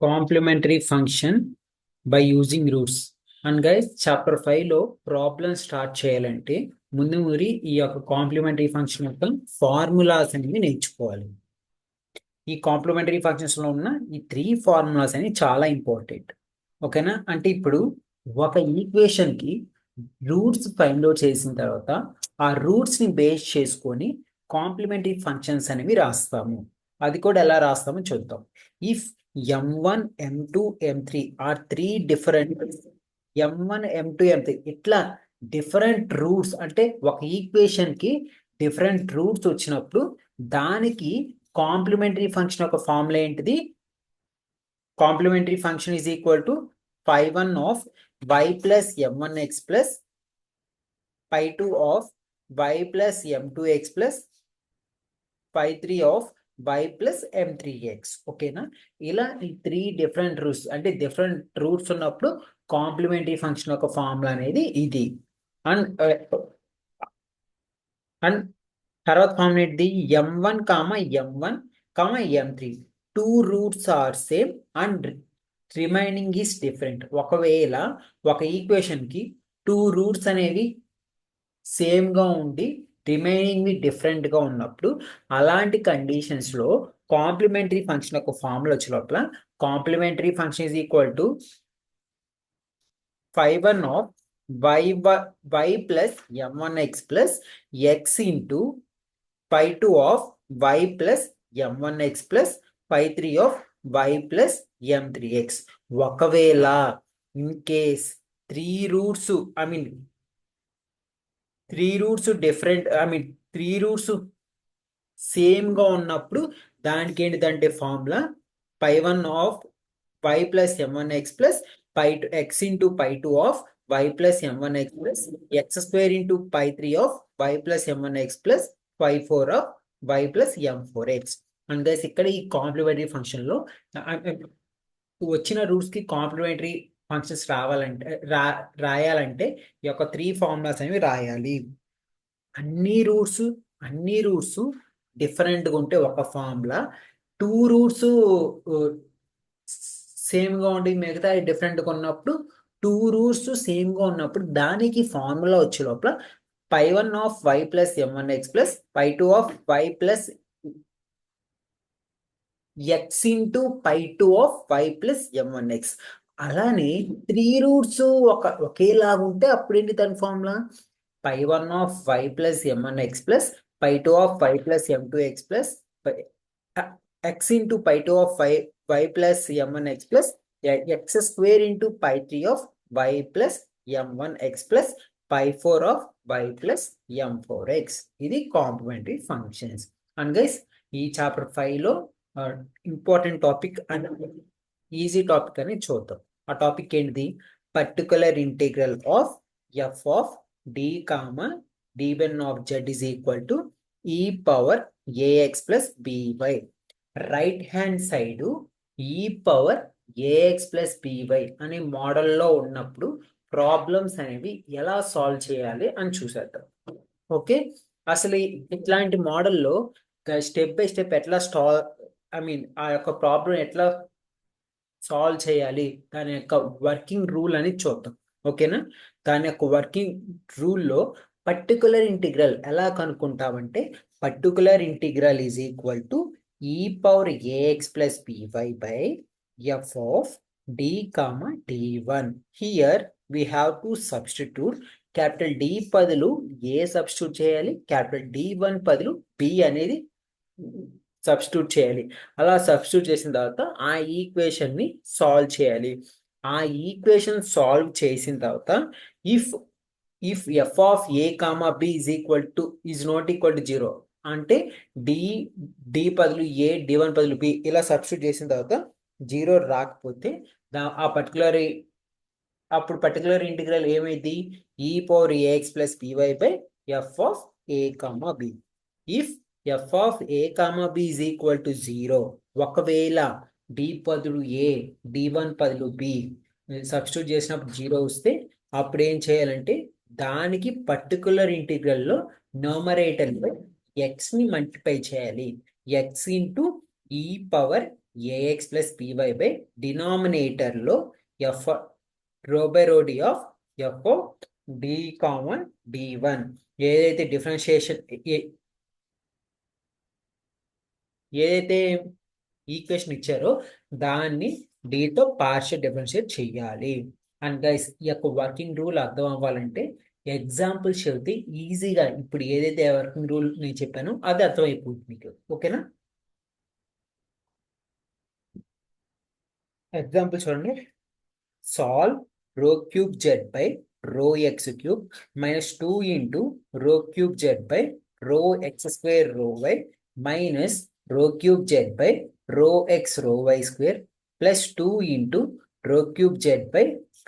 Complementary function by using roots. And guys chapter 5 లో problem start చేయాలంటే ముందు ఈ యొక్క కాంప్లిమెంటరీ ఫంక్షన్ యొక్క ఫార్ములాస్ అనేవి నేర్చుకోవాలి. ఈ కాంప్లిమెంటరీ ఫంక్షన్స్ లో ఉన్న ఈ 3 ఫార్ములాస్ అనేవి చాలా ఇంపార్టెంట్. ఓకేనా? అంటే ఇప్పుడు ఒక ఈక్వేషన్ కి రూట్స్ ఫైండ్ అవుట్ చేసిన తర్వాత ఆ రూట్స్ ని బేస్ చేసుకొని కాంప్లిమెంటరీ ఫంక్షన్స్ అనేవి రాస్తాము. అది కూడా ఎలా రాస్తామో చూద్దాం. If m1 m2 m3 are 3 different m1 m2 m3 ఇట్లా డిఫరెంట్ రూట్స్, అంటే ఒక ఈక్వేషన్ కి డిఫరెంట్ రూట్స్ వచ్చినప్పుడు దానికి కాంప్లిమెంటరీ ఫంక్షన్ యొక్క ఫార్ములా ఏంటిది? Complementary function is equal to phi1 of y plus m1x plus phi2 of y plus m2x plus phi3 of y plus m3x. ఓకేనా? ఇలా ఈ 3 డిఫరెంట్ రూట్స్, అంటే డిఫరెంట్ రూట్స్ ఉన్నప్పుడు complementary function యొక్క formula అనేది ఇది. అండ్ అండ్ తర్వాత formula ఏంటిది? m1 m1 m3 two roots are same and remaining is different. ఒకవేళ ఒక ఈక్వేషన్ కి 2 రూట్స్ అనేవి సేమ్ గా ఉండి రిమైనింగ్ డిఫరెంట్ గా ఉన్నప్పుడు అలాంటి కండిషన్స్ లో కాంప్లిమెంటరీ ఫంక్షన్ యొక్క ఫార్ములా వచ్చే లోపల complementary function is equal to phi1 of y plus m1x plus x into phi2 of y plus m1x plus phi3 of y plus m3x. ఒకవేళ in case 3 roots different, 3 roots same గా ఉన్నప్పుడు దానికి ఏంటిదంటే formula phi1 of y plus m1x plus x into phi2 of y plus m1x plus x square into phi3 of y plus m1x plus phi4 of y plus m4x. And guys ఇక్కడ ఈ complementary function లో వచ్చిన roots కి complementary functions రాయాలంటే ఈ యొక్క 3 formulas అనేవి రాయాలి. అన్ని రూట్స్ డిఫరెంట్గా ఉంటే ఒక ఫార్ములా, 2 రూట్స్ సేమ్ గా ఉండి మిగతా డిఫరెంట్గా ఉన్నప్పుడు 2 రూట్స్ సేమ్ గా ఉన్నప్పుడు దానికి ఫార్ములా వచ్చే లోపల phi1 of y plus m1x plus phi2 of y plus x into phi2 of y plus m1x. అలానే 3 రూట్స్ ఒకేలాగా ఉంటే అప్పుడు ఏంటి దాని formula? phi1 of y plus m1x plus phi2 of y plus m2x plus x into phi2 of y plus m1x plus x square into phi3 of y plus m1x plus phi4 of y plus m4x. ఇది complementary functions. And guys ఈ chapter 5 లో important topic and easy topic అని చూద్దాం. ఆ topic ఏంటిది? Particular integral of f of d d1 of z is equal to e power ax plus by. Right hand side e power ax plus by అనే మోడల్లో ఉన్నప్పుడు problems అనేవి ఎలా solve చేయాలి అని చూసేద్దాం. ఓకే, అసలు ఇట్లాంటి మోడల్లో స్టెప్ బై స్టెప్ ఎట్లా ఆ యొక్క ప్రాబ్లం ఎట్లా సాల్వ్ చేయాలి, దాని యొక్క వర్కింగ్ రూల్ అని చూద్దాం. ఓకేనా? దాని యొక్క వర్కింగ్ రూల్లో పర్టికులర్ ఇంటిగ్రల్ ఎలా కనుక్కుంటామంటే particular integral is equal to e power ax plus by by f of d d1. Here we have to substitute. Capital D బదులు a సబ్స్టిట్యూట్ చేయాలి, క్యాపిటల్ D1 బదులు b అనేది సబ్స్టిట్యూట్ చేయాలి. అలా substitute చేసిన తర్వాత ఆ ఈక్వేషన్ ని సాల్వ్ చేయాలి. ఆ ఈక్వేషన్ సాల్వ్ చేసిన తర్వాత if f of a comma b is not equal to 0 అంటే డి బదులు ఏ d1 బదులు బి ఇలా సబ్స్టిట్యూట్ చేసిన తర్వాత 0 రాకపోతే అప్పుడు పర్టికులర్ ఇంటిగ్రల్ ఏమైంది? e power ax plus by by f of a comma b. If f of a comma b is equal to 0, ఒకవేళ d బదులు a d1 బదులు b సబ్స్టిట్యూట్ చేసినప్పుడు 0 వస్తే అప్పుడు ఏం చేయాలంటే దానికి పర్టికులర్ ఇంటిగ్రల్లో న్యూమరేటర్ x ని మల్టిప్లై చేయాలి. x into e power a x plus p y by డినామినేటర్లో f rho by rho d of f d common d one ఏదైతే డిఫరెన్షియేషన్ ఏదైతే ఈక్వేషన్ ఇచ్చారో దాన్ని డితో పార్షియల్ డిఫరెన్షియేట్ చెయ్యాలి. అండ్ గైస్ ఈ యొక్క వర్కింగ్ రూల్ అర్థం అవ్వాలంటే ఎగ్జాంపుల్స్ చెబితే ఈజీగా ఇప్పుడు ఏదైతే వర్కింగ్ రూల్ నేను చెప్పానో అది అర్థమైపోతుంది మీకు. ఓకేనా? ఎగ్జాంపుల్ చూడండి. Solve rho cube z by rho x cube minus 2 into rho cube z by rho x square rho y minus rho cube z by rho x rho y square plus 2 into rho cube z by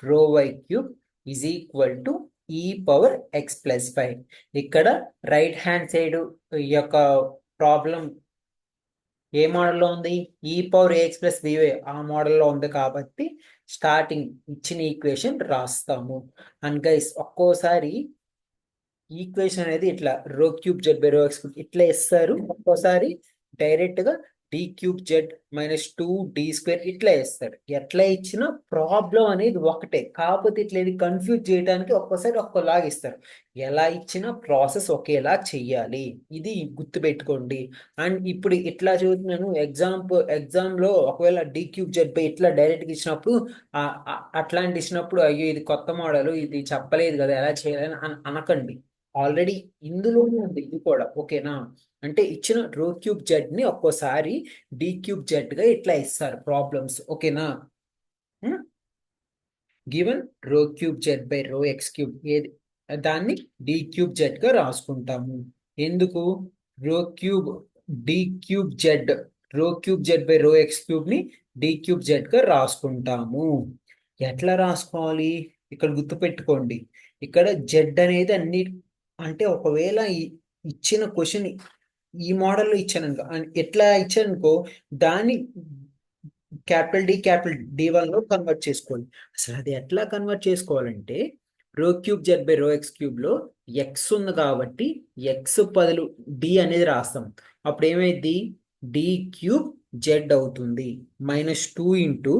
rho y cube is equal to e power x plus 5. ఇక్కడ right hand side యొక్క problem ఏ మోడల్లో ఉంది? ఈ power a x plus by ఆ మోడల్లో ఉంది కాబట్టి స్టార్టింగ్ ఇచ్చిన ఈక్వేషన్ రాస్తాము. అండ్ గైస్ ఒక్కోసారి ఈక్వేషన్ అనేది ఇట్లా rho cube z by rho x ఇట్లా ఇస్తారు, ఒక్కోసారి డైరెక్ట్ గా d cube z minus 2 d square ఇట్లా ఇస్తారు. ఎట్లా ఇచ్చినా ప్రాబ్లం అనేది ఒకటే, కాకపోతే ఇట్లా ఇది కన్ఫ్యూజ్ చేయడానికి ఒక్కోసారి ఒక్కోలాగా ఇస్తారు. ఎలా ఇచ్చినా ప్రాసెస్ ఒకేలా చెయ్యాలి, ఇది గుర్తుపెట్టుకోండి. అండ్ ఇప్పుడు ఇట్లా చూస్తున్నాను ఎగ్జామ్ లో ఒకవేళ డి క్యూబ్ జెడ్ బై ఇట్లా డైరెక్ట్ గా ఇచ్చినప్పుడు అట్లాంటి ఇచ్చినప్పుడు అయ్యో ఇది కొత్త మోడల్ ఇది చెప్పలేదు కదా ఎలా చేయాలని అనకండి. ఆల్రెడీ ఇందులోనే ఉంది ఇది కూడా. ఓకేనా? అంటే ఇచ్చిన రో క్యూబ్ జెడ్ ని ఒక్కోసారి డి క్యూబ్ జెడ్ గా ఇట్లా ఇస్తారు ప్రాబ్లమ్స్. ఓకేనా? గివెన్ రో cube z by rho x cube ఏది దాన్ని డి క్యూబ్ జెడ్ గా రాసుకుంటాము. ఎందుకు? రో క్యూబ్ డి క్యూబ్ జెడ్ రో cube z by rho x cube ని డి క్యూబ్ జెడ్ గా రాసుకుంటాము. ఎట్లా రాసుకోవాలి ఇక్కడ గుర్తుపెట్టుకోండి. ఇక్కడ జెడ్ అనేది అన్ని అంటే ఒకవేళ ఇచ్చిన క్వశ్చన్ ఈ మోడల్లో ఇచ్చాను ఎట్లా ఇచ్చానుకో దాన్ని క్యాపిటల్ డి వన్ లో కన్వర్ట్ చేసుకోవాలి. అసలు అది ఎట్లా కన్వర్ట్ చేసుకోవాలంటే రో cube z by rho x cube లో ఎక్స్ ఉంది కాబట్టి ఎక్స్ బదులు డి అనేది రాస్తాం. అప్పుడు ఏమైంది? డి క్యూబ్ జెడ్ అవుతుంది మైనస్ 2 ఇంటూ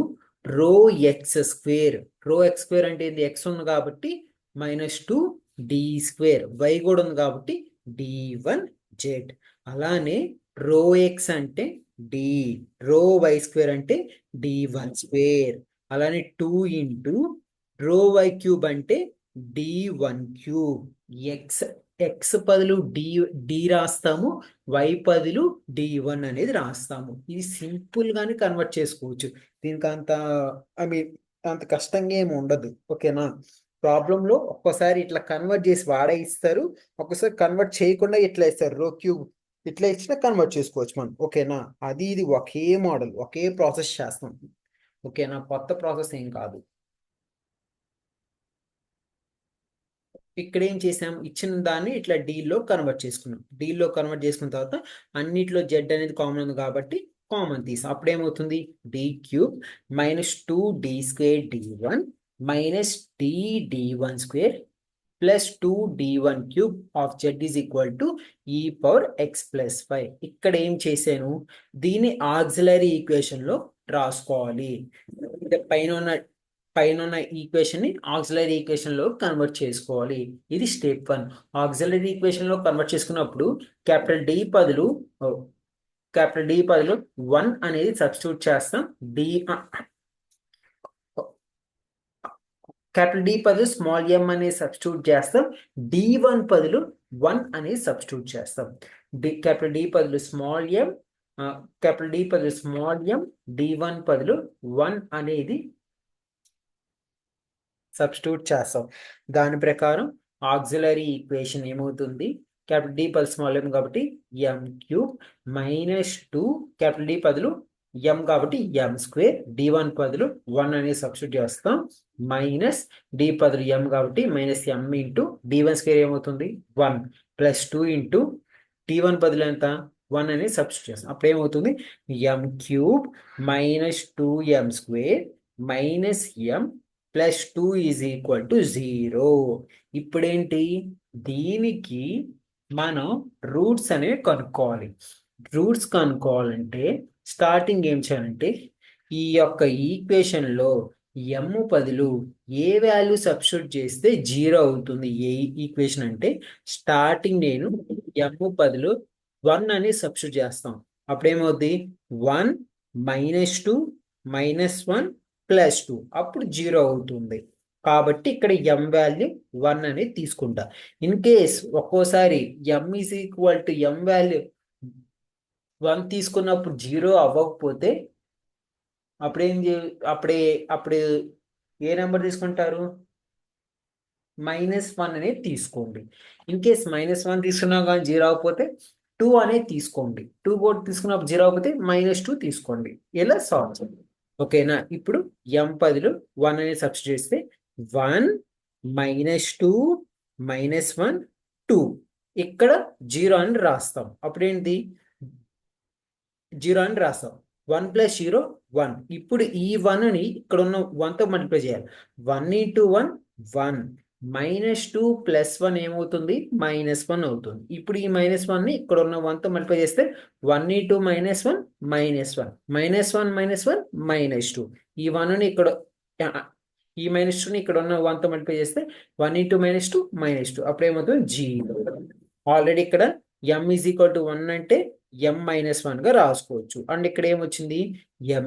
రో ఎక్స్ స్క్వేర్. రో ఎక్స్ స్క్వేర్ అంటే ఇది ఎక్స్ ఉంది కాబట్టి మైనస్ 2 డి స్క్వేర్, వై కూడా ఉంది కాబట్టి డి1 జెడ్. అలానే రో ఎక్స్ అంటే డి, రో వై స్క్వేర్ అంటే డి1 స్క్వేర్. అలానే 2 ఇంటూ రో వై క్యూబ్ అంటే డి1 క్యూబ్. ఎక్స్ ఎక్స్ బదులు డి రాస్తాము, వై బదులు డి1 అనేది రాస్తాము. ఇది సింపుల్ గానే కన్వర్ట్ చేసుకోవచ్చు. దీనికి అంత ఐ మీన్ అంత కష్టంగా ఏమి ఉండదు. ఓకేనా? ప్రాబ్లం లో ఒక్కోసారి ఇట్లా కన్వర్ట్ చేసి వాడే ఇస్తారు, ఒక్కోసారి కన్వర్ట్ చేయకుండా ఇట్లా ఇస్తారు. రో క్యూబ్ ఇట్లా ఇచ్చినా కన్వర్ట్ చేసుకోవచ్చు మనం. ఓకేనా? అది ఇది ఒకే మోడల్ ఒకే ప్రాసెస్ చేస్తాం. ఓకేనా? కొత్త ప్రాసెస్ ఏం కాదు. ఇక్కడ ఏం చేసాం? ఇచ్చిన దాన్ని ఇట్లా డీల్లో కన్వర్ట్ చేసుకున్నాం. డీల్లో కన్వర్ట్ చేసుకున్న తర్వాత అన్నిట్లో జెడ్ అనేది కామన్ ఉంది కాబట్టి కామన్ తీసాం. అప్పుడు ఏమవుతుంది? D cube minus 2 d square d one minus d one square plus 2 d one cube of z is equal to e power x plus 5. ఇక్కడ ఏం చేశాను? దీన్ని ఆక్సిలరీ ఈక్వేషన్ లో రాసుకోవాలి. పైన ఉన్న ఈక్వేషన్ ని ఆక్సిలరీ ఈక్వేషన్ లో కన్వర్ట్ చేసుకోవాలి. ఇది స్టెప్ 1. ఆక్సిలరీ ఈక్వేషన్ లో కన్వర్ట్ చేసుకున్నప్పుడు క్యాపిటల్ డి బదులు 1 అనేది సబ్స్టిట్యూట్ చేస్తాం. క్యాపిటల్ డి బదులు స్మాల్ ఎం అనేది సబ్స్టిట్యూట్ చేస్తాం. డి1 బదులు 1 అనేది సబ్స్టిట్యూట్ చేస్తాం. క్యాపిటల్ డి బదులు స్మాల్ ఎం, క్యాపిటల్ డి బదులు స్మాల్ ఎం, డి1 బదులు 1 అనేది సబ్స్టిట్యూట్ చేస్తాం. దాని ప్రకారం ఆక్సిలరీ ఈక్వేషన్ ఏమవుతుంది? క్యాపిటల్ డి బదులు స్మాల్ ఎం కాబట్టి ఎం క్యూబ్ మైనస్ 2 క్యాపిటల్ డి బదులు ఎం కాబట్టి ఎం స్క్వేర్, డి1 బదులు 1 అనేది సబ్స్టిట్యూట్ చేస్తాం. మైనస్ డి బదులు ఎం కాబట్టి మైనస్ ఎం ఇంటూ డి1 స్క్వేర్ ఏమవుతుంది? 1 ప్లస్ 2 ఇంటూ డి1 బదులు ఎంత? 1 అనేది సబ్స్టిట్యూట్ చేస్తాం. అప్పుడు ఏమవుతుంది? M cube minus 2m square minus m plus 2 is equal to 0. ఇప్పుడేంటి? దీనికి మనం రూట్స్ అనేవి కనుక్కోవాలి. రూట్స్ కనుక్కోవాలంటే స్టార్టింగ్ ఏం చేయాలంటే ఈ యొక్క ఈక్వేషన్లో m బదులు ఏ వాల్యూ సబ్స్టిట్యూట్ చేస్తే 0 అవుతుంది. ఏ ఈక్వేషన్ అంటే స్టార్టింగ్ నేను m బదులు 1 అని సబ్స్టిట్యూట్ చేస్తాం. అప్పుడేమవుద్ది 1 -2 -1 +2 అప్పుడు 0 అవుతుంది. కాబట్టి ఇక్కడ m వాల్యూ 1 అనేది తీసుకుంటా. ఇన్ కేస్ ఒక్కోసారి m m వాల్యూ 1 తీసుకున్నప్పుడు 0 అవ్వకపోతే అప్పుడు ఏ నెంబర్ తీసుకుంటారు? -1 అనేది తీసుకోండి. ఇన్ కేస్ -1 తీసుకున్నా కానీ 0 అవ్వకపోతే 2 అనేది తీసుకోండి. 2 కూడా తీసుకున్నప్పుడు 0 అవ్వకపోతే -2 తీసుకోండి. ఇలా సాల్వ్ చేయండి. ఓకేనా? ఇప్పుడు m బదులు 1 అనేది సబ్స్టిట్యూట్ చేస్తే 1 -2 -1 2 ఇక్కడ 0 అని రాస్తాం. అప్పుడేంటి 0 అని రాస్తాం. 1 + 0 1. ఇప్పుడు ఈ 1ని ఇక్కడ ఉన్న 1తో మల్టిప్లై చేయాలి. 1 × 1 1 -2 + 1 ఏమవుతుంది? -1 అవుతుంది. ఇప్పుడు ఈ -1ని ఇక్కడ ఉన్న 1తో మల్టిప్లై చేస్తే 1 × 1 -1 -1 -1 -2 ఈ 1ని ఇక్కడ ఈ -2ని ఇక్కడ ఉన్న 1తో మల్టిప్లై చేస్తే 1 × -2 -2 అప్పుడు ఏమవుతుంది? 0. ఆల్రెడీ ఇక్కడ m = 1 అంటే m - 1 గా రాసుకోవచ్చు. అండ్ ఇక్కడ ఏమొచ్చింది? m² -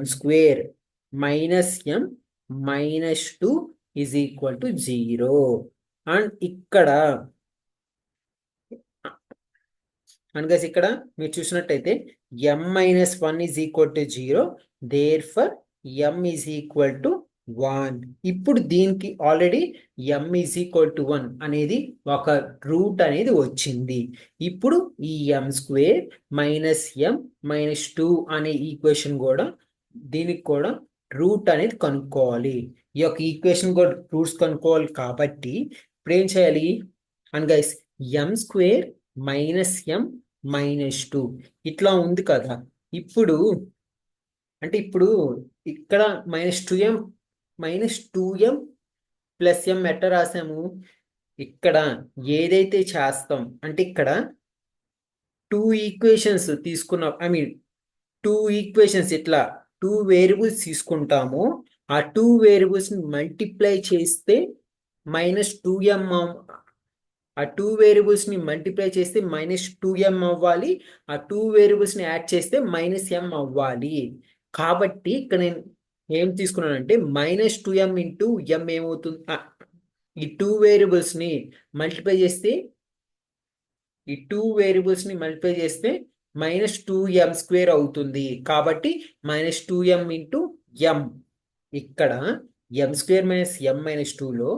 m -2 = 0. అండ్ ఇక్కడ ఇక్కడ మీరు చూసినట్టయితే m - 1 = 0. Therefore m = 1. ఇప్పుడు దీనికి ఆల్రెడీ m = 1 అనేది ఒక రూట్ అనేది వచ్చింది. ఇప్పుడు ఈ m² - m -2 అనే ఈక్వేషన్ కూడా దీనికి కూడా రూట్ అనేది కనుక్కోవాలి. ఈ యొక్క ఈక్వేషన్ కూడా రూట్స్ కనుక్కోవాలి కాబట్టి ఇప్పుడు ఏం చేయాలి? అండ్ గైస్ m² - m -2 ఇట్లా ఉంది కదా. ఇప్పుడు ఇక్కడ -2m + m ఎట్లా రాసాము? ఇక్కడ ఏదైతే చేస్తాం అంటే ఇక్కడ 2 ఈక్వేషన్స్ తీసుకున్నాం. టూ ఈక్వేషన్స్ ఇట్లా 2 వేరియబుల్స్ తీసుకుంటాము. ఆ 2 వేరియబుల్స్ ని మల్టిప్లై చేస్తే -2m ఆ 2 వేరియబుల్స్ ని మల్టిప్లై చేస్తే -2m అవ్వాలి. ఆ 2 వేరియబుల్స్ ని యాడ్ చేస్తే -m అవ్వాలి. కాబట్టి ఇక్కడ నేను ఏం తీసుకున్నానంటే -2m × m ఏమవుతుంది? ఈ 2 వేరియబుల్స్ ని మల్టిప్లై చేస్తే -2m² అవుతుంది. కాబట్టి -2m × m ఇక్కడ m² - m -2లో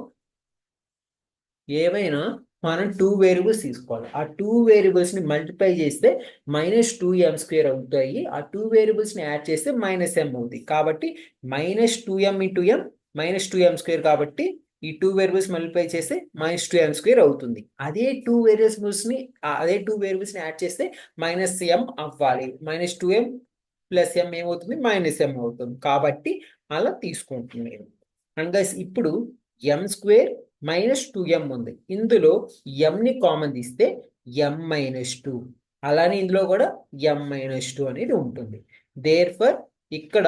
ఏవైనా మనం 2 వేరియబుల్స్ తీసుకోవాలి. ఆ 2 వేరియబుల్స్ ని మల్టిప్లై చేస్తే -2m² అవుతాయి. ఆ 2 వేరియబుల్స్ ని యాడ్ చేస్తే -m అవుతుంది. కాబట్టి -2m × m -2m² కాబట్టి ఈ 2 వేరియబుల్స్ మల్టిప్లై చేస్తే -2m² అవుతుంది. అదే 2 వేరియబుల్స్ ని యాడ్ చేస్తే -m అవ్వాలి. -2m + m ఏమవుతుంది? -m అవుతుంది. కాబట్టి అలా తీసుకుంటుంది. అండ్ గైస్ ఇప్పుడు m² - 2m ఉంది. ఇందులో m ని కామన్ తీస్తే m - 2. అలానే ఇందులో కూడా m - 2 అనేది ఉంటుంది. దేర్ఫర్ ఇక్కడ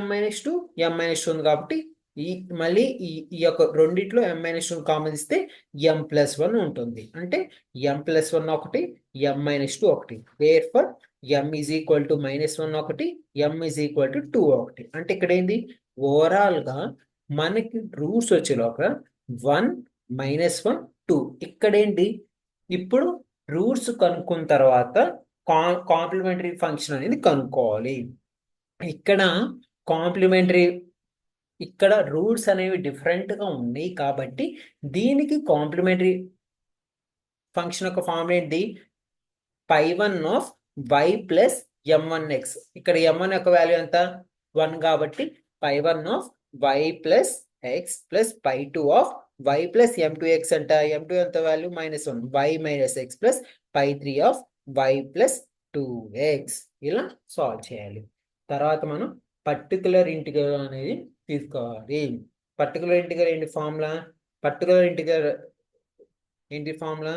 m - 2 ఉంది కాబట్టి మళ్ళీ ఈ యొక్క రెండిట్లో m - 2 కామన్ ఇస్తే m + 1 ఉంటుంది. అంటే m + 1 ఒకటి, m - 2 ఒకటి. దేర్ఫర్ m = -1 ఒకటి, m = 2 ఒకటి. అంటే ఇక్కడ ఏంది? ఓవరాల్ గా మనకి రూట్స్ వచ్చేలోక 1 -1 2 ఇక్కడేంటి? ఇప్పుడు రూట్స్ కనుక్కున్న తర్వాత కాంప్లిమెంటరీ ఫంక్షన్ అనేది కనుక్కోవాలి. ఇక్కడ రూట్స్ అనేవి డిఫరెంట్ గా ఉన్నాయి కాబట్టి దీనికి కాంప్లిమెంటరీ ఫంక్షన్ యొక్క ఫార్మ్ ఏంటి? π1 of y + m1x. ఇక్కడ m1 యొక్క వాల్యూ ఎంత? 1 కాబట్టి π1 of y + x + π2 of y + m2x అంట. m2 ఎంత value? -1. y - x + π3 of y + 2x. ఇలా సాల్వ్ చేయాలి. తర్వాత మనం పర్టికులర్ ఇంటిగ్రల్ అనేది తీసుకోవాలి. పర్టికులర్ ఇంటిగ్రల్ ఏంటి ఫార్ములా? పర్టికులర్ ఇంటిగ్రల్ ఏంటి ఫార్ములా?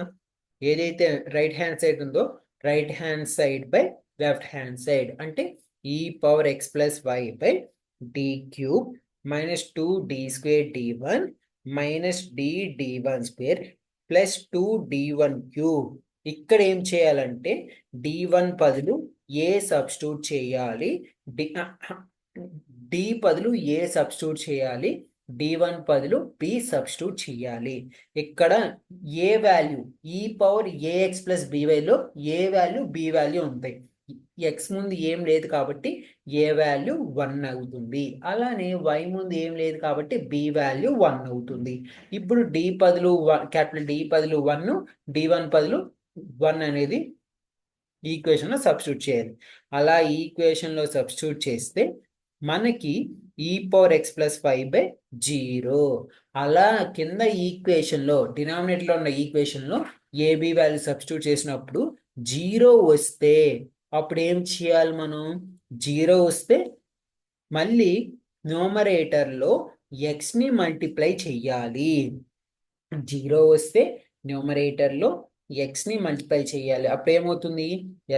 ఏదైతే రైట్ హ్యాండ్ సైడ్ ఉందో right hand side by left hand side అంటే e power x plus y by d cube minus 2d² minus d1 square plus 2d1 cube. ఇక్కడ ఏం చేయాలంటే d1 బదులు ఏ substitute చేయాలి, D బదులు ఏ సబ్స్టిట్యూట్ చేయాలి, d1 బదులు b సబ్స్టిట్యూట్ చేయాలి. ఇక్కడ ఏ వాల్యూ ఈ పవర్ ax ప్లస్ byలో ఏ వాల్యూ b వాల్యూ ఉంటాయి. ఎక్స్ ముందు ఏం లేదు కాబట్టి ఏ వాల్యూ 1 అవుతుంది. అలానే y ముందు ఏం లేదు కాబట్టి b వాల్యూ 1 అవుతుంది. ఇప్పుడు d బదులు క్యాపిటల్ D బదులు 1, d1 బదులు 1 అనేది ఈక్వేషన్లో సబ్స్టిట్యూట్ చేయాలి. అలా ఈక్వేషన్లో సబ్స్టిట్యూట్ చేస్తే మనకి e power x plus 5 by 0. అలా కింద ఈక్వేషన్లో డినామినేటర్లో ఉన్న ఈక్వేషన్లో ఏబి వాల్యూ సబ్స్టిట్యూట్ చేసినప్పుడు 0 వస్తే అప్పుడు ఏం చేయాలి మనం, 0 వస్తే మళ్ళీ న్యూమరేటర్లో ఎక్స్ని మల్టిప్లై చెయ్యాలి. 0 వస్తే న్యూమరేటర్లో ఎక్స్ని మల్టిప్లై చేయాలి. అప్పుడు ఏమవుతుంది,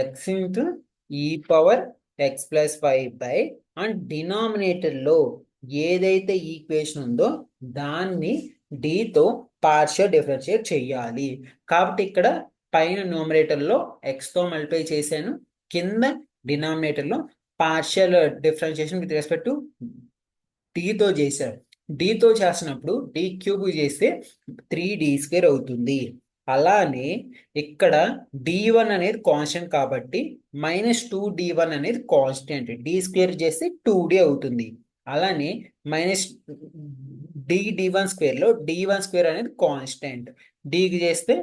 x into e power x plus 5 by and డినామినేటర్లో ఏదైతే ఈక్వేషన్ ఉందో దాన్ని డితో పార్షియల్ డిఫరెన్షియేట్ చేయాలి. కాబట్టి ఇక్కడ పైన న్యూమరేటర్లో ఎక్స్తో మల్టిప్లై చేశాను, కింద డినామినేటర్లో partial differentiation with respect to డితో చేశారు. డితో చేసినప్పుడు డి క్యూబ్ చేస్తే 3d² అవుతుంది. అలానే ఇక్కడ d1 అనేది కాన్స్టెంట్ కాబట్టి మైనస్ 2d1 అనేది కాన్స్టెంట్, d² చేస్తే 2d అవుతుంది. అలానే మైనస్ d1 స్క్వేర్లో d1 స్క్వేర్ అనేది కాన్స్టెంట్, డికి చేస్తే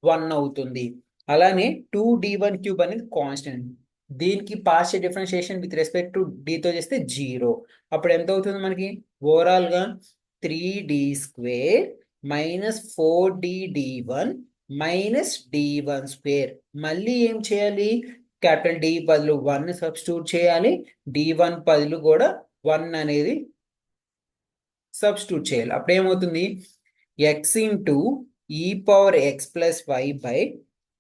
1 అవుతుంది. అలానే 2d1 క్యూబ్ అనేది కాన్స్టెంట్, దీనికి partial differentiation with respect to డితో చేస్తే 0. అప్పుడు ఎంత అవుతుంది మనకి, ఓవరాల్గా 3d² minus 4d1 minus d1 square. మళ్ళీ ఏం చేయాలి, క్యాపిటల్ డి బదులు 1 సబ్స్టిట్యూట్ చేయాలి, d1 బదులు కూడా 1 అనేది సబ్స్టిట్యూట్ చేయాలి. అప్పుడు ఏమవుతుంది, x into e power x plus 5 by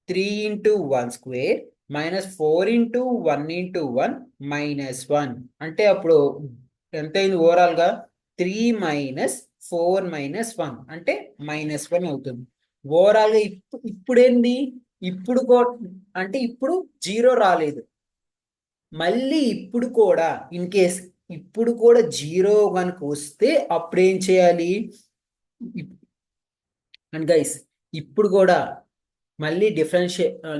3 into 1 square minus 4 into 1 into 1 minus 1. అంటే అప్పుడు ఎంత అయింది, ఓవరాల్గా 3 మైనస్ 4 మైనస్ 1 అంటే -1 అవుతుంది. ఓవరాల్గా ఇప్పుడు ఏంది, ఇప్పుడు అంటే ఇప్పుడు 0 రాలేదు, మళ్ళీ ఇప్పుడు కూడా ఇన్ కేస్ ఇప్పుడు కూడా 0 కనుక వస్తే అప్పుడు ఏం చేయాలి, అండ్ గైస్ ఇప్పుడు కూడా మళ్ళీ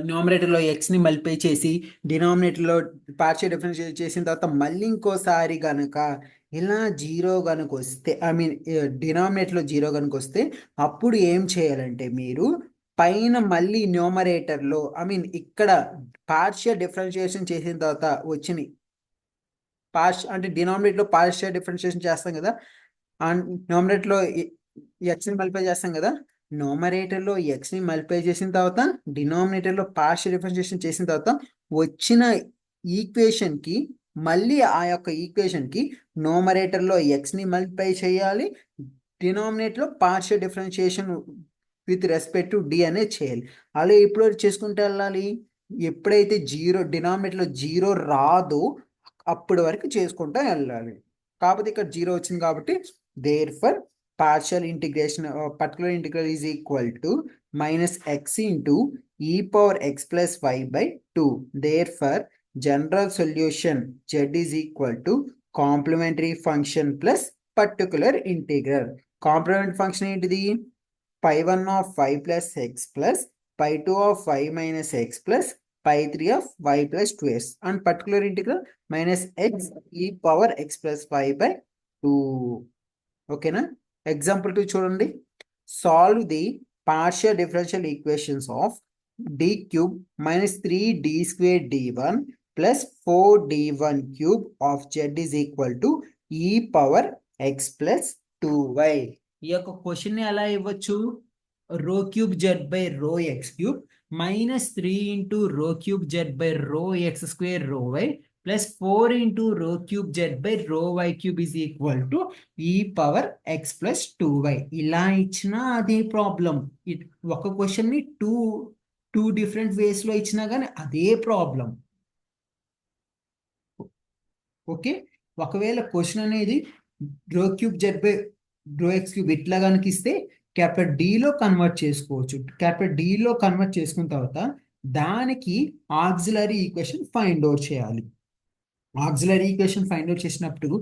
న్యూమరేటర్లో ఎక్స్ని మల్టిప్లై చేసి డినామినేటర్లో పార్షియల్ డిఫరెన్షియేట్ చేసిన తర్వాత మళ్ళీ ఇంకోసారి కనుక ఇలా 0 కనుక వస్తే డినామినేటర్లో 0 కనుక వస్తే అప్పుడు ఏం చేయాలంటే మీరు పైన మళ్ళీ న్యూమరేటర్లో ఇక్కడ పార్షియల్ డిఫరెన్షియేషన్ చేసిన తర్వాత వచ్చినాయి అంటే డినామినేటర్లో పార్షియల్ డిఫరెన్షియేషన్ చేస్తాం కదా, న్యూమరేటర్లో ఎక్స్ని మల్టిప్లై చేస్తాం కదా, న్యూమరేటర్లో ఎక్స్ని మల్టిప్లై చేసిన తర్వాత డినామినేటర్లో పార్షియల్ డిఫరెన్షియేషన్ చేసిన తర్వాత వచ్చిన ఈక్వేషన్కి మళ్ళీ ఆ యొక్క ఈక్వేషన్కి న్యూమరేటర్లో ఎక్స్ని మల్టిప్లై చేయాలి, డినామినేటర్లో partial differentiation with respect to d అనేది చేయాలి. అలా ఎప్పుడు చేసుకుంటూ వెళ్ళాలి, ఎప్పుడైతే 0 డినామినేటర్లో 0 రాదో అప్పటి వరకు చేసుకుంటూ వెళ్ళాలి. కాకపోతే ఇక్కడ 0 వచ్చింది కాబట్టి therefore partial integration particular integral is equal to minus x into e power x plus 5 by 2. Therefore, general solution z is equal to complementary function plus particular integral. Complementary function ఏంటిది, pi1 of y plus x plus pi2 of y minus x plus pi3 of y plus 2s and particular integral minus x e power x plus 5 by 2. ఓకేనా. Example 2 చూడండి, solve the partial differential equations of d cube minus 3d² d1 plus 4d1 cube of z is equal to e power x plus 2y. ఈ యొక్క క్వశ్చన్ని ఎలా ఇవ్వచ్చు, rho cube z by rho x cube minus 3 into rho cube z by rho x square rho y plus 4 into rho cube z by rho y cube is equal to e power x plus 2y. ఇలా ఇచ్చినా అదే problem, ఒక క్వశ్చన్ని two different వేస్లో ఇచ్చినా కానీ అదే problem. Okay, ఒకవేళ question అనేది rho cube z by rho x cube ఇట్లా కనుక ఇస్తే క్యాపిటల్ డిలో కన్వర్ట్ చేసుకోవచ్చు. క్యాపిటల్ డిలో కన్వర్ట్ చేసుకున్న తర్వాత దానికి ఆక్సిలరీ ఈక్వేషన్ ఫైండ్ అవుట్ చేయాలి. ఆక్సిలరీ ఈక్వేషన్ ఫైండ్ అవుట్ చేసినప్పుడు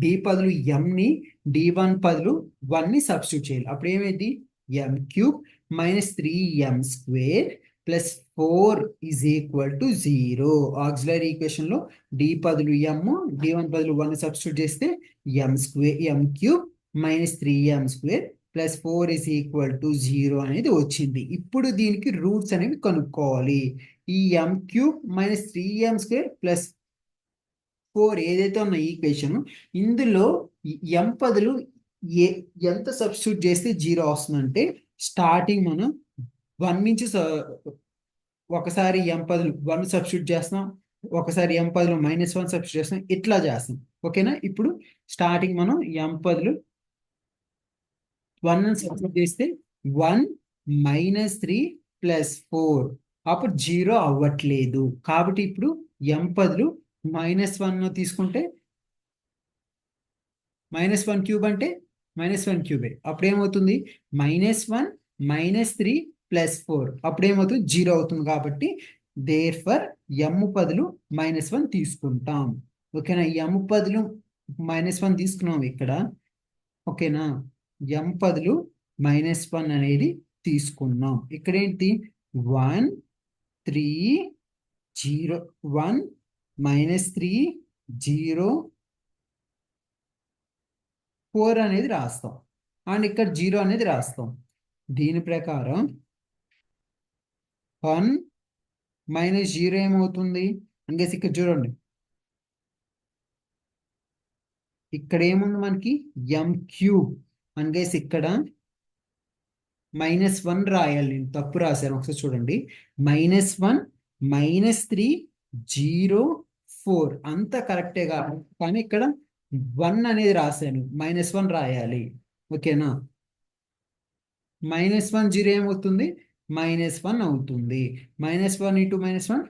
డి బదులు ఎంని D1 బదులు 1ని సబ్స్టిట్యూట్ చేయాలి. అప్పుడు ఏమైంది, m cube minus 3m square plus 4 is equal to 0. Auxiliary equation లో డి బదులు ఎం, D1 బదులు 1 సబ్స్టిట్యూట్ చేస్తే m cube minus 3m square plus 4 is equal to 0 అనేది వచ్చింది. ఇప్పుడు దీనికి రూట్స్ అనేవి కనుక్కోవాలి. ఈ m cube minus 3m square plus 4 ఏదైతే ఉన్న ఈక్వేషన్, ఇందులో ఎం బదులు ఎంత సబ్స్టిట్యూట్ చేస్తే 0 వస్తుందంటే, స్టార్టింగ్ మనం 1 నుంచి ఒకసారి ఎం బదులు 1 సబ్స్టిట్యూట్ చేస్తాం, ఒకసారి ఎం బదులు -1 సబ్స్టిట్యూట్ చేస్తాం, ఇట్లా చేస్తాం. ఓకేనా, ఇప్పుడు స్టార్టింగ్ మనం ఎం బదులు 1 సబ్స్టిట్యూట్ చేస్తే 1 -3 ప్లస్ 4, అప్పుడు 0 అవ్వట్లేదు. కాబట్టి ఇప్పుడు ఎం బదులు -1 తీసుకుంటే -1 క్యూబ్ అంటే -1 క్యూబే. అప్పుడు ఏమవుతుంది, -1 -3 ప్లస్ 4, అప్పుడు ఏమవుతుంది, 0 అవుతుంది. కాబట్టి దేర్ ఫర్ ఎం బదులు -1 తీసుకుంటాం. ఓకేనా, ఎం బదులు -1 తీసుకున్నాం ఇక్కడ. ఓకేనా, ఎం బదులు -1 అనేది తీసుకున్నాం. ఇక్కడ ఏంటి, 1 3 0 1 -3 0 4 అనేది రాస్తాం, అండ్ ఇక్కడ 0 అనేది రాస్తాం. దీని ప్రకారం 1 - 0 ఏమవుతుంది అంటే, ఇక్కడ చూడండి, ఇక్కడ ఏముంది మనకి, ఎం క్యూబ్ అంటే ఇక్కడ -1 రాయాలి. నేను తప్పు రాశాను, ఒకసారి చూడండి. -1 -3 0 4 అంతా కరెక్టే కాదు, కానీ ఇక్కడ 1 అనేది రాశాను, -1 రాయాలి. ఓకేనా, -1 0 ఏమవుతుంది, -1 అవుతుంది. -1 ఇంటూ -1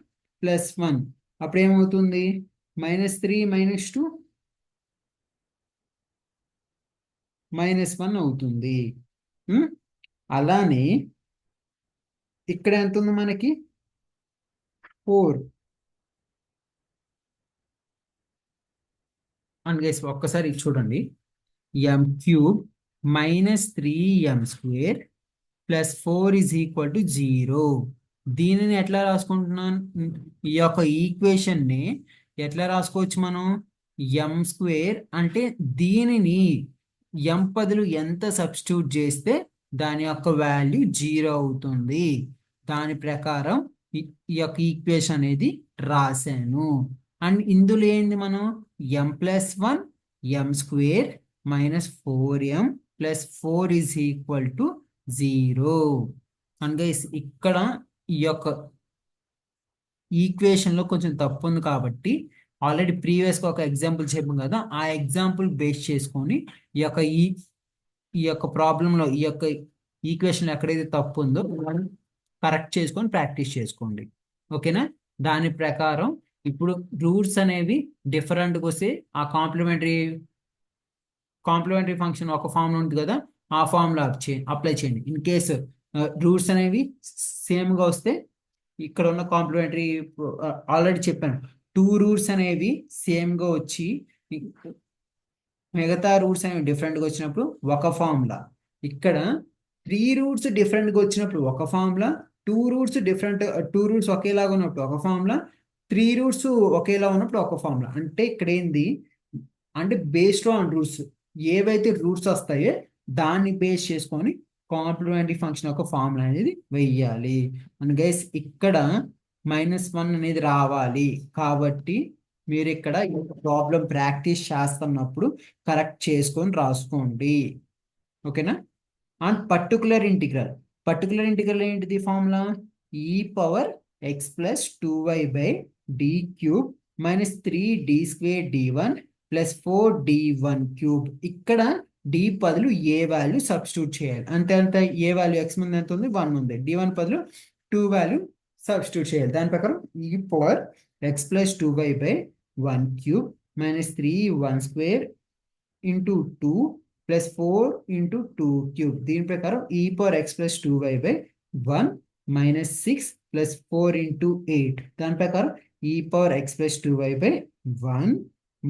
+1, అప్పుడు ఏమవుతుంది, -3 -2 -1 అవుతుంది. అలానే ఇక్కడ ఎంత ఉంది మనకి, 4. అండ్ గైస్ ఒక్కసారి చూడండి, m cube -3m square plus 4 is equal to 0. దీనిని ఎట్లా రాసుకుంటున్నాను, ఈ యొక్క ఈక్వేషన్ని ఎట్లా రాసుకోవచ్చు మనం, ఎం స్క్వేర్ అంటే దీనిని ఎం బదులు ఎంత సబ్స్టిట్యూట్ చేస్తే దాని యొక్క వాల్యూ 0 అవుతుంది. దాని ప్రకారం ఈ యొక్క ఈక్వేషన్ అనేది రాశాను. అండ్ ఇందులో ఏంది, మనం m+1 m square -4m plus 4 is equal to 0. And guys ఇక్కడ ఈ యొక్క ఈక్వేషన్ లో కొంచెం తప్పు ఉంది. కాబట్టి ఆల్రెడీ ప్రీవియస్గా ఒక ఎగ్జాంపుల్ చెప్పాం కదా, ఆ ఎగ్జాంపుల్ బేస్ చేసుకొని ఈ యొక్క ప్రాబ్లంలో ఈ యొక్క ఈక్వేషన్ ఎక్కడైతే తప్పు ఉందో కరెక్ట్ చేసుకొని ప్రాక్టీస్ చేసుకోండి. ఓకేనా, దాని ప్రకారం ఇప్పుడు రూట్స్ అనేవి డిఫరెంట్గా వస్తే ఆ కాంప్లిమెంటరీ ఫంక్షన్ ఒక ఫామ్ ఉంది కదా, ఆ ఫామ్లో అప్లై చేయండి. ఇన్ కేసు రూట్స్ అనేవి సేమ్గా వస్తే ఇక్కడ ఉన్న కాంప్లిమెంటరీ ఆల్రెడీ చెప్పాను, 2 రూట్స్ అనేవి సేమ్గా వచ్చి మిగతా రూట్స్ అనేవి డిఫరెంట్గా వచ్చినప్పుడు ఒక ఫార్ములా, ఇక్కడ 3 రూట్స్ డిఫరెంట్గా వచ్చినప్పుడు ఒక ఫార్ములా, 2 రూట్స్ ఒకేలాగా ఉన్నప్పుడు ఒక ఫార్ములా, 3 రూట్స్ ఒకేలా ఉన్నప్పుడు ఒక ఫార్ములా. అంటే ఇక్కడ ఏంది అంటే బేస్డ్ ఆన్ రూట్స్, ఏవైతే రూట్స్ వస్తాయో దాన్ని బేస్ చేసుకొని కాంప్లిమెంటరీ ఫంక్షన్ యొక్క ఫార్ములా అనేది వెయ్యాలి. అండ్ గైస్ ఇక్కడ -1 అనేది రావాలి. కాబట్టి మీరు ఇక్కడ ప్రాబ్లం ప్రాక్టీస్ చేస్తున్నప్పుడు కరెక్ట్ చేసుకొని రాసుకోండి. ఓకేనా, అండ్ పర్టికులర్ ఇంటిగ్రల్ ఏంటిది formula, e⁻x + 2y/d³ -3d² d1 + 4d1³ ఇక్కడ d బదులు ఏ వాల్యూ సబ్స్టిట్యూట్ చేయాలి. అంతే ఏ వాల్యూ x ముందు ఎంత ఉంది, 1 ఉంది. d1 బదులు 2 వాల్యూ సబ్స్టిట్యూట్ చేయాలి. దాని ప్రకారం e⁻x + 2y/d³ 1 cube minus 3 1 square into 2 plus 4 into 2 cube. దీని ప్రకారం e power x plus 2y by 1 minus 6 plus 4 into 8. దాని ప్రకారం e power x plus 2y by 1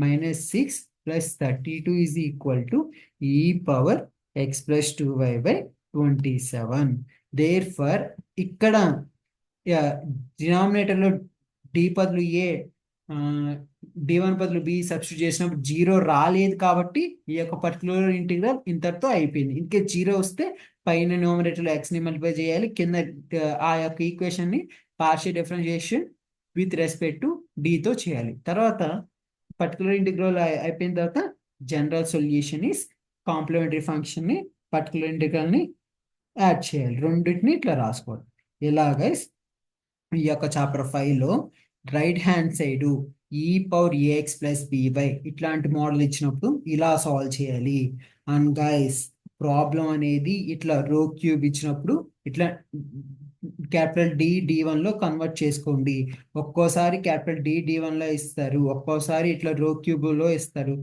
minus 6 plus 32 is equal to e power x plus 2y by 27. Therefore, ఇక్కడ డినామినేటర్లో D బదులు ఏ d1 బదులు b substitute చేసినప్పుడు 0 రాలేదు కాబట్టి ఈ యొక్క పర్టికులర్ ఇంటిగ్రల్ ఇంతటితో అయిపోయింది. ఇంకే 0 వస్తే పైన న్యూమరేటర్లో x ని మల్టిప్లై చేయాలి, కింద ఆ యొక్క ఈక్వేషన్ ని partial differentiation with respect to తో చేయాలి. తర్వాత పర్టికులర్ ఇంటిగ్రల్ అయిపోయిన తర్వాత general solution is complementary function ని పర్టికులర్ ఇంటిగ్రల్ ని యాడ్ చేయాలి. రెండింటిని ఇట్లా రాసుకోవాలి. ఎలా గైస్, ఈ యొక్క చాప్టర్ 5 లో రైట్ హ్యాండ్ సైడ్ ఈ పవర్ ఏఎక్స్ ప్లస్ బీవై ఇట్లాంటి మోడల్ ఇచ్చినప్పుడు ఇలా సాల్వ్ చేయాలి. అండ్ గైస్, ప్రాబ్లం అనేది ఇట్లా రో క్యూబ్ ఇచ్చినప్పుడు ఇట్లా క్యాపిటల్ D1 లో కన్వర్ట్ చేసుకోండి. ఒక్కోసారి క్యాపిటల్ D1 లో ఇస్తారు, ఒక్కోసారి ఇట్లా రో క్యూబ్ లో ఇస్తారు.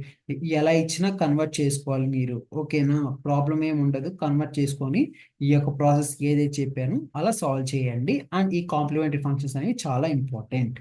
ఎలా ఇచ్చినా కన్వర్ట్ చేసుకోవాలి మీరు. ఓకేనా, ప్రాబ్లం ఏమి ఉండదు. కన్వర్ట్ చేసుకొని ఈ యొక్క ప్రాసెస్ ఏదైతే చెప్పానో అలా సాల్వ్ చేయండి. అండ్ ఈ కాంప్లిమెంటరీ ఫంక్షన్స్ అనేవి చాలా ఇంపార్టెంట్.